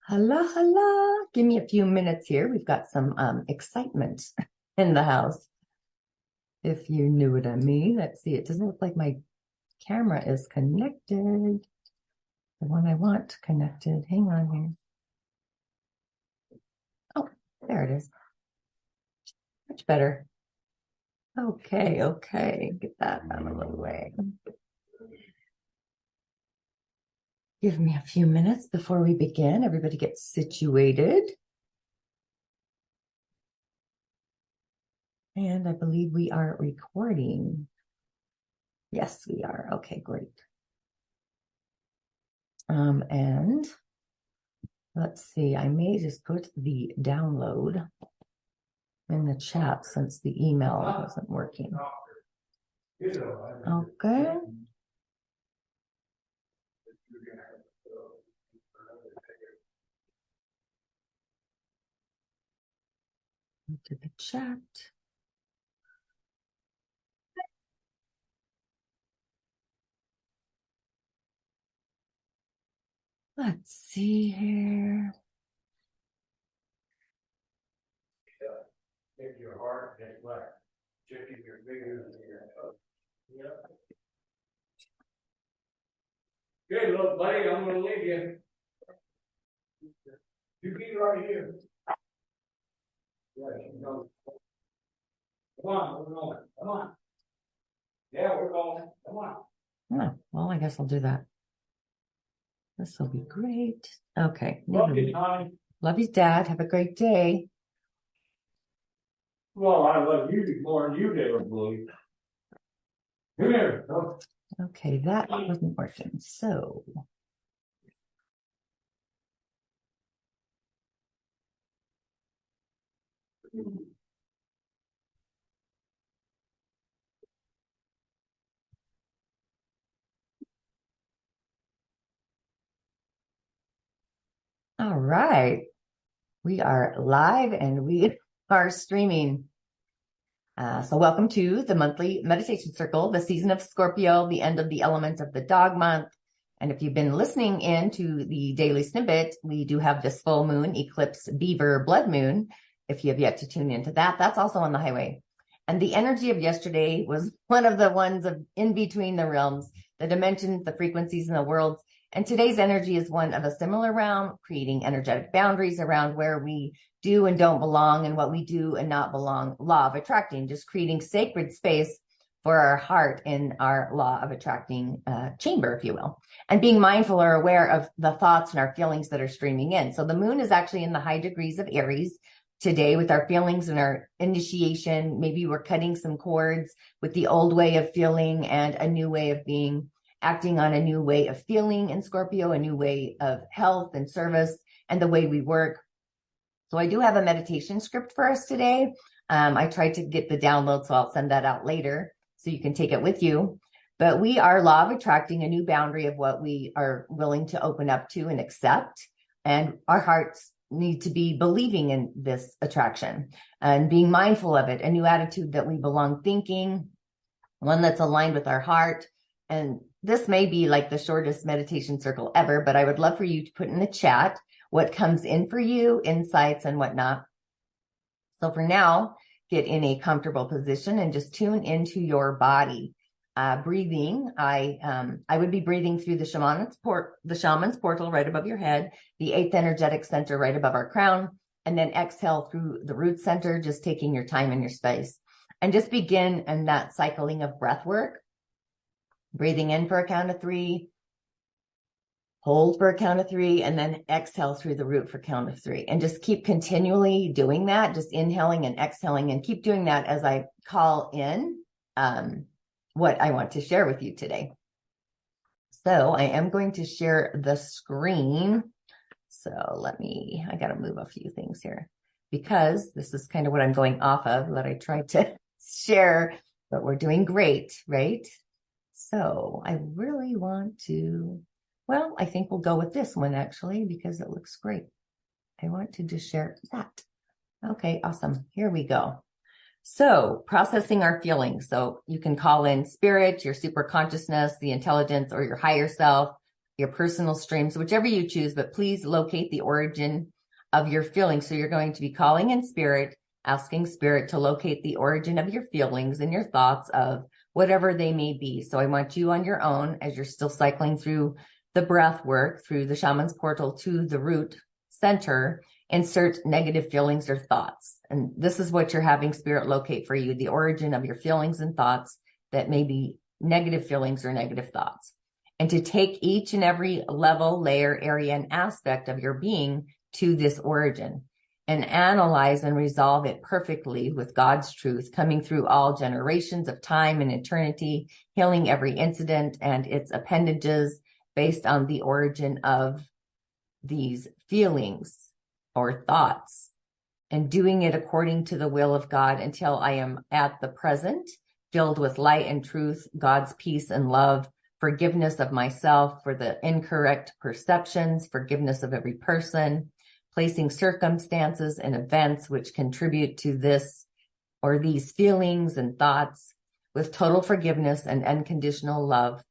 Holla, holla. Give me a few minutes here. We've got some excitement in the house. If you knew what I mean. Let's see. It doesn't look like my camera is connected. The one I want connected. Hang on here. Oh, there it is. Much better. Okay. Get that out of the way. Give me a few minutes before we begin. Everybody gets situated. And I believe we are recording. Yes, we are. Okay, great. And let's see, I may just put the download in the chat since the email wasn't working. Okay. Into the chat. Let's see here. Check your heart, that's right. Checking your fingers. Okay, little buddy, I'm gonna leave you. You be right here. Yeah, come on, we're going. Come on. Yeah, we're going. Come on. Oh, well, I guess I'll do that. This will be great. Okay. Love you, honey. Love you, Dad. Have a great day. Well, I love you more than you ever believe. Come here. Oh. Okay, that wasn't working. So. All right. We are live and we are streaming. So welcome to the monthly meditation circle, the season of Scorpio, the end of the element of the dog month. And if you've been listening in to the daily snippet, we do have this full moon, eclipse, beaver, blood moon. If you have yet to tune into that, that's also on the highway. And the energy of yesterday was one of the ones of in between the realms, the dimensions, the frequencies, and the worlds. And today's energy is one of a similar realm, creating energetic boundaries around where we do and don't belong and what we do and not belong. Law of attracting, just creating sacred space for our heart in our law of attracting chamber, if you will, and being mindful or aware of the thoughts and our feelings that are streaming in. So the moon is actually in the high degrees of Aries today with our feelings and our initiation. Maybe we're cutting some cords with the old way of feeling and a new way of being, acting on a new way of feeling in Scorpio, a new way of health and service and the way we work. So I do have a meditation script for us today. I tried to get the download, so I'll send that out later so you can take it with you. But we are law of attracting a new boundary of what we are willing to open up to and accept. And our hearts need to be believing in this attraction and being mindful of it, a new attitude that we belong thinking, one that's aligned with our heart. And this may be like the shortest meditation circle ever, but I would love for you to put in the chat what comes in for you, insights and whatnot. So for now, get in a comfortable position and just tune into your body. Breathing, I would be breathing through the shaman's portal right above your head, the 8th energetic center right above our crown, and then exhale through the root center, just taking your time and your space. And just begin in that cycling of breath work. Breathing in for a count of 3, hold for a count of 3, and then exhale through the root for a count of 3. And just keep continually doing that, just inhaling and exhaling, and keep doing that as I call in what I want to share with you today. So I am going to share the screen. So I got to move a few things here because this is kind of what I'm going off of that I tried to share, but we're doing great, right? So I really want to, well, I think we'll go with this one actually, because it looks great. I want to just share that. Okay, awesome. Here we go. So processing our feelings. So you can call in spirit, your super consciousness, the intelligence, or your higher self, your personal streams, whichever you choose, but please locate the origin of your feelings. So you're going to be calling in spirit, asking spirit to locate the origin of your feelings and your thoughts of whatever they may be. So I want you on your own as you're still cycling through the breath work, through the shaman's portal to the root center, insert negative feelings or thoughts. And this is what you're having spirit locate for you, the origin of your feelings and thoughts that may be negative feelings or negative thoughts. And to take each and every level, layer, area, and aspect of your being to this origin and analyze and resolve it perfectly with God's truth, coming through all generations of time and eternity, healing every incident and its appendages based on the origin of these feelings or thoughts, and doing it according to the will of God until I am at the present, filled with light and truth, God's peace and love, forgiveness of myself for the incorrect perceptions, forgiveness of every person, placing circumstances and events which contribute to this or these feelings and thoughts with total forgiveness and unconditional love.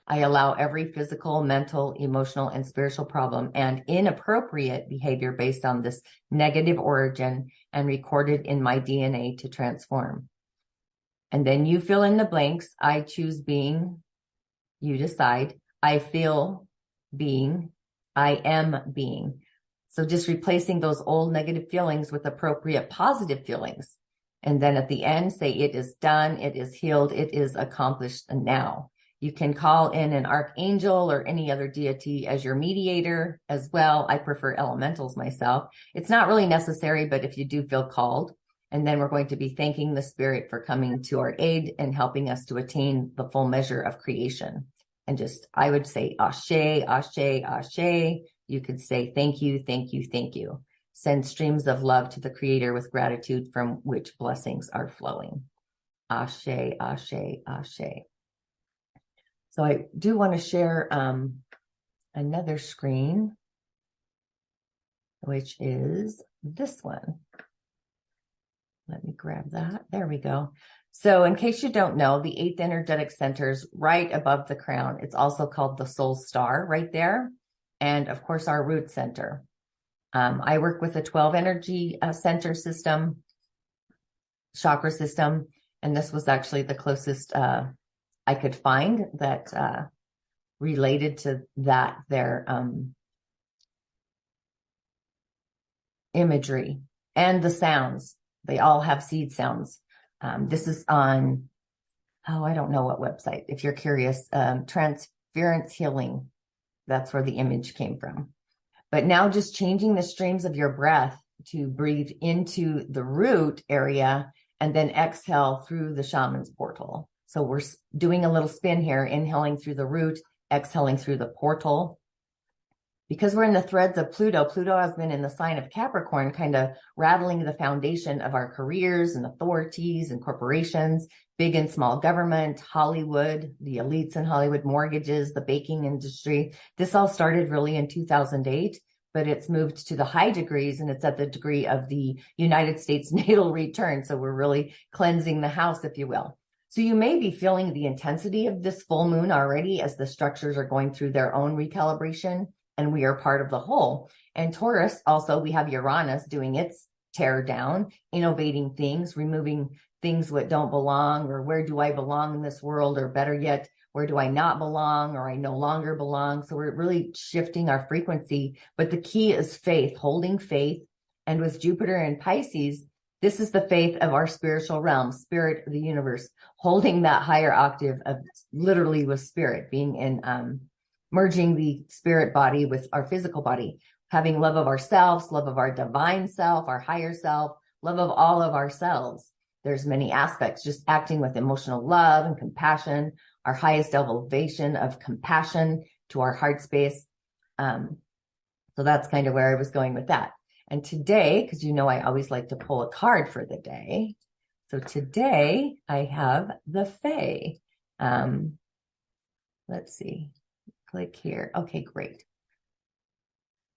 I allow every physical, mental, emotional, and spiritual problem and inappropriate behavior based on this negative origin and recorded in my DNA to transform. And then you fill in the blanks. I choose being. You decide. I feel being. I am being. So just replacing those old negative feelings with appropriate positive feelings. And then at the end, say it is done. It is healed. It is accomplished now. You can call in an archangel or any other deity as your mediator as well. I prefer elementals myself. It's not really necessary, but if you do feel called, and then we're going to be thanking the spirit for coming to our aid and helping us to attain the full measure of creation. And just, I would say, Ashe, Ashe, Ashe. You could say, thank you, thank you, thank you. Send streams of love to the creator with gratitude from which blessings are flowing. Ashe, Ashe, Ashe. So I do want to share another screen, which is this one. Let me grab that. There we go. So in case you don't know, the 8th energetic center is right above the crown. It's also called the soul star right there. And of course, our root center. I work with a 12 energy center system, chakra system. And this was actually the closest I could find that related to that, their imagery and the sounds. They all have seed sounds. This is on, I don't know what website. If you're curious, Transference Healing. That's where the image came from. But now just changing the streams of your breath to breathe into the root area and then exhale through the shaman's portal. So we're doing a little spin here, inhaling through the root, exhaling through the portal. Because we're in the threads of Pluto, Pluto has been in the sign of Capricorn, kind of rattling the foundation of our careers and authorities and corporations, big and small government, Hollywood, the elites in Hollywood, mortgages, the baking industry. This all started really in 2008, but it's moved to the high degrees, and it's at the degree of the United States natal return. So we're really cleansing the house, if you will. So you may be feeling the intensity of this full moon already as the structures are going through their own recalibration, and we are part of the whole. And Taurus, also, we have Uranus doing its tear down, innovating things, removing things that don't belong, or where do I belong in this world, or better yet, where do I not belong, or I no longer belong. So we're really shifting our frequency. But the key is faith, holding faith. And with Jupiter and Pisces, this is the faith of our spiritual realm, spirit of the universe, holding that higher octave of literally with spirit, being in merging the spirit body with our physical body, having love of ourselves, love of our divine self, our higher self, love of all of ourselves. There's many aspects, just acting with emotional love and compassion, our highest elevation of compassion to our heart space. So that's kind of where I was going with that. And today, because you know I always like to pull a card for the day. So today I have the Fae. Let's see. Click here. Okay, great.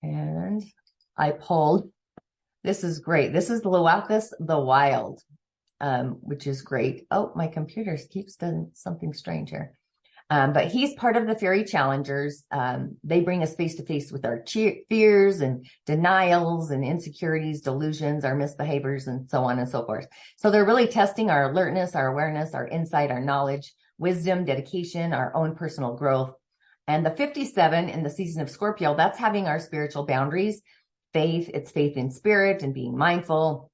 And I pulled This is great. This is the Loathus the Wild, which is great. Oh, my computer keeps doing something strange here. But he's part of the fairy challengers. They bring us face to face with our fears and denials and insecurities, delusions, our misbehaviors, and so on and so forth. So they're really testing our alertness, our awareness, our insight, our knowledge, wisdom, dedication, our own personal growth. And the 57 in the season of Scorpio, that's having our spiritual boundaries, faith. It's faith in spirit and being mindful,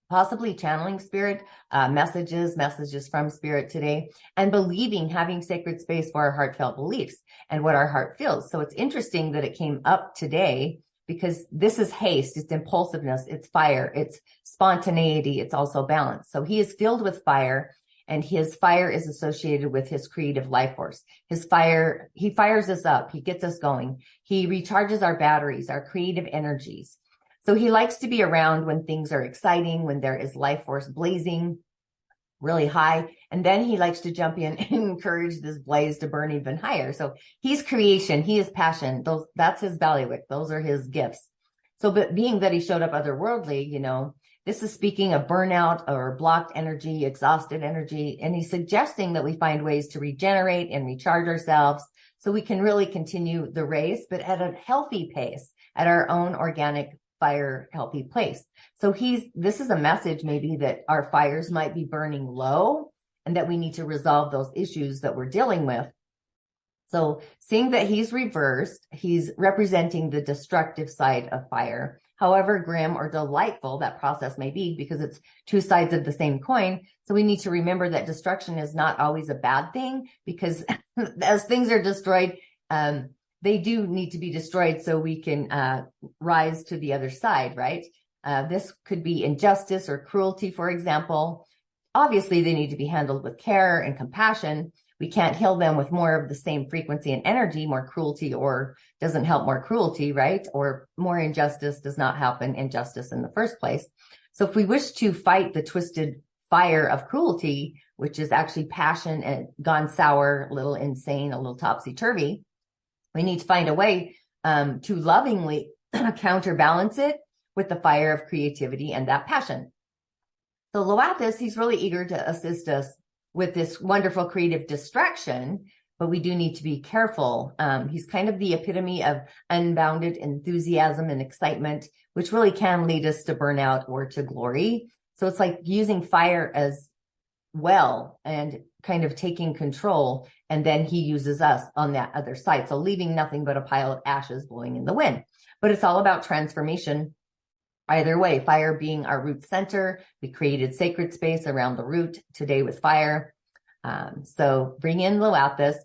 possibly channeling spirit, messages from spirit today, and believing, having sacred space for our heartfelt beliefs and what our heart feels. So it's interesting that it came up today because this is haste, it's impulsiveness, it's fire, it's spontaneity, it's also balance. So he is filled with fire, and his fire is associated with his creative life force. His fire, he fires us up, he gets us going, he recharges our batteries, our creative energies. So he likes to be around when things are exciting, when there is life force blazing really high. And then he likes to jump in and encourage this blaze to burn even higher. So he's creation, he is passion. That's his bailiwick. Those are his gifts. So, but being that he showed up otherworldly, this is speaking of burnout or blocked energy, exhausted energy. And he's suggesting that we find ways to regenerate and recharge ourselves so we can really continue the race, but at a healthy pace, at our own organic fire healthy place. So this is a message maybe that our fires might be burning low and that we need to resolve those issues that we're dealing with. So seeing that he's reversed, he's representing the destructive side of fire. However grim or delightful that process may be, because it's two sides of the same coin. So we need to remember that destruction is not always a bad thing, because as things are destroyed, they do need to be destroyed so we can rise to the other side, right? This could be injustice or cruelty, for example. Obviously, they need to be handled with care and compassion. We can't heal them with more of the same frequency and energy. More cruelty or doesn't help more cruelty, right? Or more injustice does not help in injustice in the first place. So if we wish to fight the twisted fire of cruelty, which is actually passion and gone sour, a little insane, a little topsy-turvy, we need to find a way to lovingly counterbalance it with the fire of creativity and that passion. So Loathus, he's really eager to assist us with this wonderful creative distraction, but we do need to be careful. He's kind of the epitome of unbounded enthusiasm and excitement, which really can lead us to burnout or to glory. So it's like using fire as well and kind of taking control, and then he uses us on that other side, so leaving nothing but a pile of ashes blowing in the wind. But it's all about transformation either way. Fire being our root center, we created sacred space around the root today with fire. So bring in Loathus,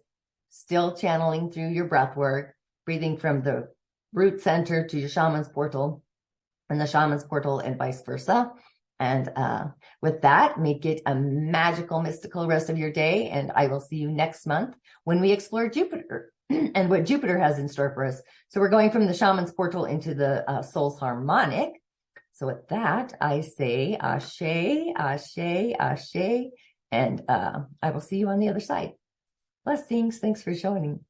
still channeling through your breath work, breathing from the root center to your shaman's portal, and the shaman's portal, and vice versa. And with that, make it a magical, mystical rest of your day. And I will see you next month when we explore Jupiter and what Jupiter has in store for us. So we're going from the shaman's portal into the soul's harmonic. So with that, I say ashe, ashe, ashe, and I will see you on the other side. Blessings. Thanks for joining.